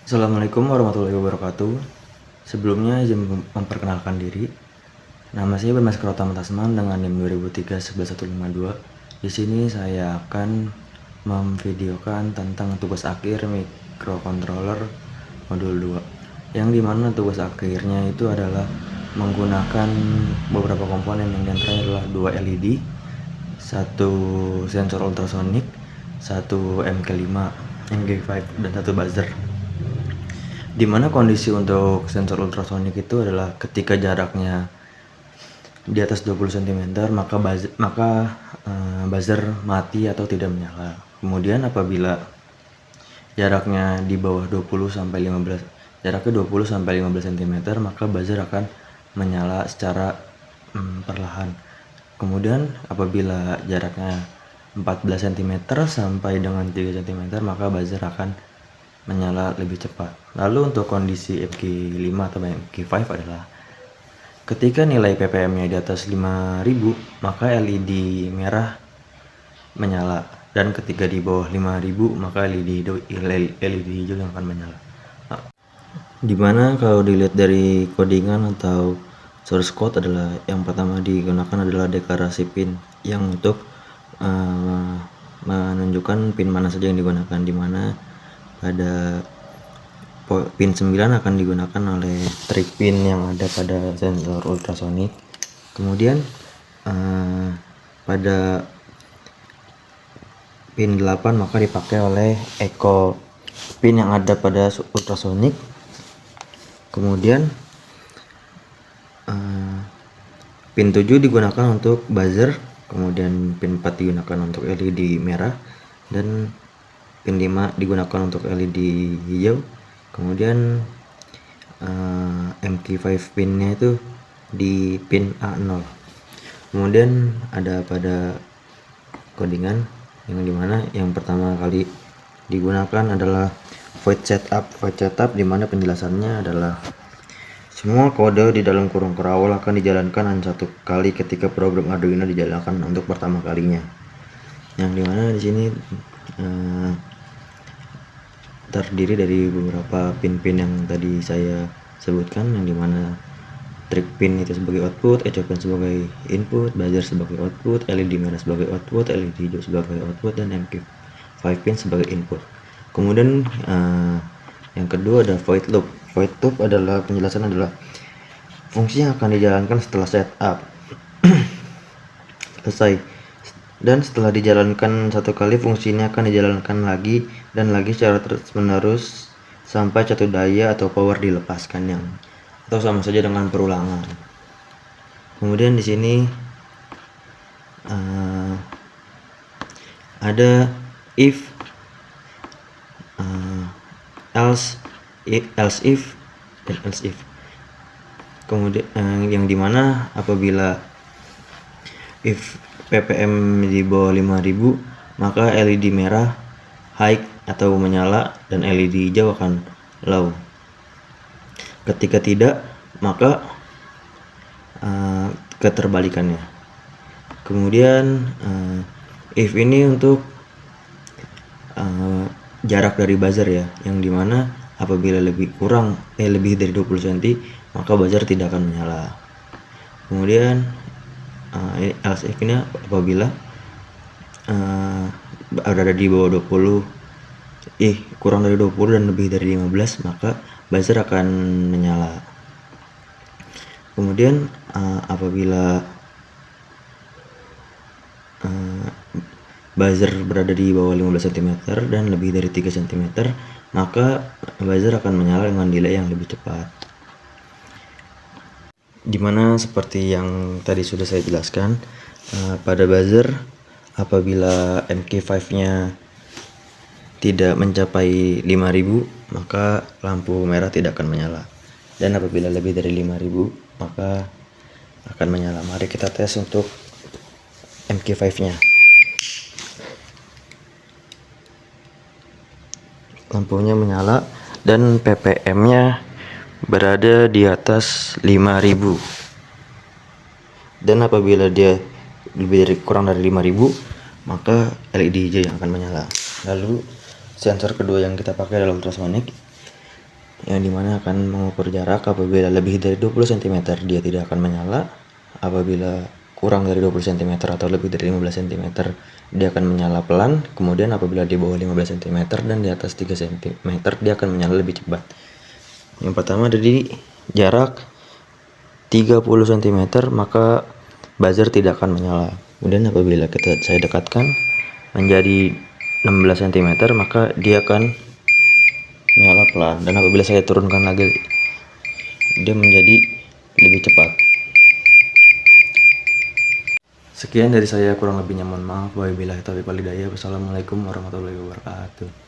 Assalamualaikum warahmatullahi wabarakatuh. Sebelumnya izin memperkenalkan diri. Nama saya Bermas Kerota Tasman dengan NIM 2003-11152. Di sini saya akan memvideokan tentang tugas akhir microcontroller modul 2. Yang dimana tugas akhirnya itu adalah menggunakan beberapa komponen, yang diantaranya adalah 2 LED, 1 sensor ultrasonic, 1 MK5, MK5, dan 1 buzzer. Dimana kondisi untuk sensor ultrasonic itu adalah ketika jaraknya di atas 20 cm maka buzzer mati atau tidak menyala. Kemudian apabila jaraknya di bawah 20 sampai 15 cm maka buzzer akan menyala secara perlahan. Kemudian apabila jaraknya 14 cm sampai dengan 3 cm maka buzzer akan menyala lebih cepat. Lalu untuk kondisi MK5 atau MK5 adalah ketika nilai ppm-nya di atas 5000 maka LED merah menyala, dan ketika di bawah 5000 maka LED hijau yang akan menyala. Dimana kalau dilihat dari codingan atau source code adalah yang pertama digunakan adalah deklarasi pin yang untuk menunjukkan pin mana saja yang digunakan, dimana pada pin 9 akan digunakan oleh trig pin yang ada pada sensor ultrasonic. Kemudian pada pin 8 maka dipakai oleh echo pin yang ada pada ultrasonic. Kemudian pin 7 digunakan untuk buzzer, kemudian pin 4 digunakan untuk LED merah, dan pin 5 digunakan untuk LED hijau. Kemudian MK5 pinnya itu di pin A0. Kemudian ada pada codingan yang dimana yang pertama kali digunakan adalah void setup. Void setup dimana penjelasannya adalah semua kode di dalam kurung kerawal akan dijalankan hanya satu kali ketika program Arduino dijalankan untuk pertama kalinya. Yang dimana di sini terdiri dari beberapa pin-pin yang tadi saya sebutkan, yang dimana trig pin itu sebagai output, echo pin sebagai input, buzzer sebagai output, LED merah sebagai output, LED hijau sebagai output, dan MK5 pin sebagai input. Kemudian yang kedua ada void loop. Void loop adalah penjelasan adalah fungsi yang akan dijalankan setelah setup selesai, dan setelah dijalankan satu kali fungsinya akan dijalankan lagi dan lagi secara terus menerus sampai satu daya atau power dilepaskan, yang atau sama saja dengan perulangan. Kemudian di sini ada if, else if, dan else if. Kemudian yang dimana apabila if ppm di bawah 5000 maka LED merah high atau menyala dan LED hijau akan low. Ketika tidak maka keterbalikannya. Kemudian if ini untuk jarak dari buzzer ya, yang dimana apabila lebih dari 20 cm maka buzzer tidak akan menyala. Kemudian else if ini apabila berada di bawah 20, kurang dari 20 dan lebih dari 15 maka buzzer akan menyala. Kemudian apabila buzzer berada di bawah 15 cm dan lebih dari 3 cm maka buzzer akan menyala dengan delay yang lebih cepat. Dimana seperti yang tadi sudah saya jelaskan, pada buzzer apabila MK5 nya tidak mencapai 5000 maka lampu merah tidak akan menyala, dan apabila lebih dari 5000 maka akan menyala. Mari kita tes untuk MK5 nya. Lampunya menyala dan ppm nya berada di atas 5000, dan apabila dia kurang dari 5000 maka LED hijau yang akan menyala. Lalu sensor kedua yang kita pakai adalah ultrasonic. yang dimana akan mengukur jarak. Apabila lebih dari 20 cm dia tidak akan menyala, apabila kurang dari 20 cm atau lebih dari 15 cm dia akan menyala pelan. Kemudian apabila di bawah 15 cm dan di atas 3 cm dia akan menyala lebih cepat. Yang pertama ada di jarak 30 cm, maka buzzer tidak akan menyala. Kemudian apabila saya dekatkan menjadi 16 cm, maka dia akan menyala pelan, dan apabila saya turunkan lagi dia menjadi lebih cepat. Sekian dari saya, kurang lebihnya mohon maaf. Wabillahi taufiq wal hidayah. Wassalamualaikum warahmatullahi wabarakatuh.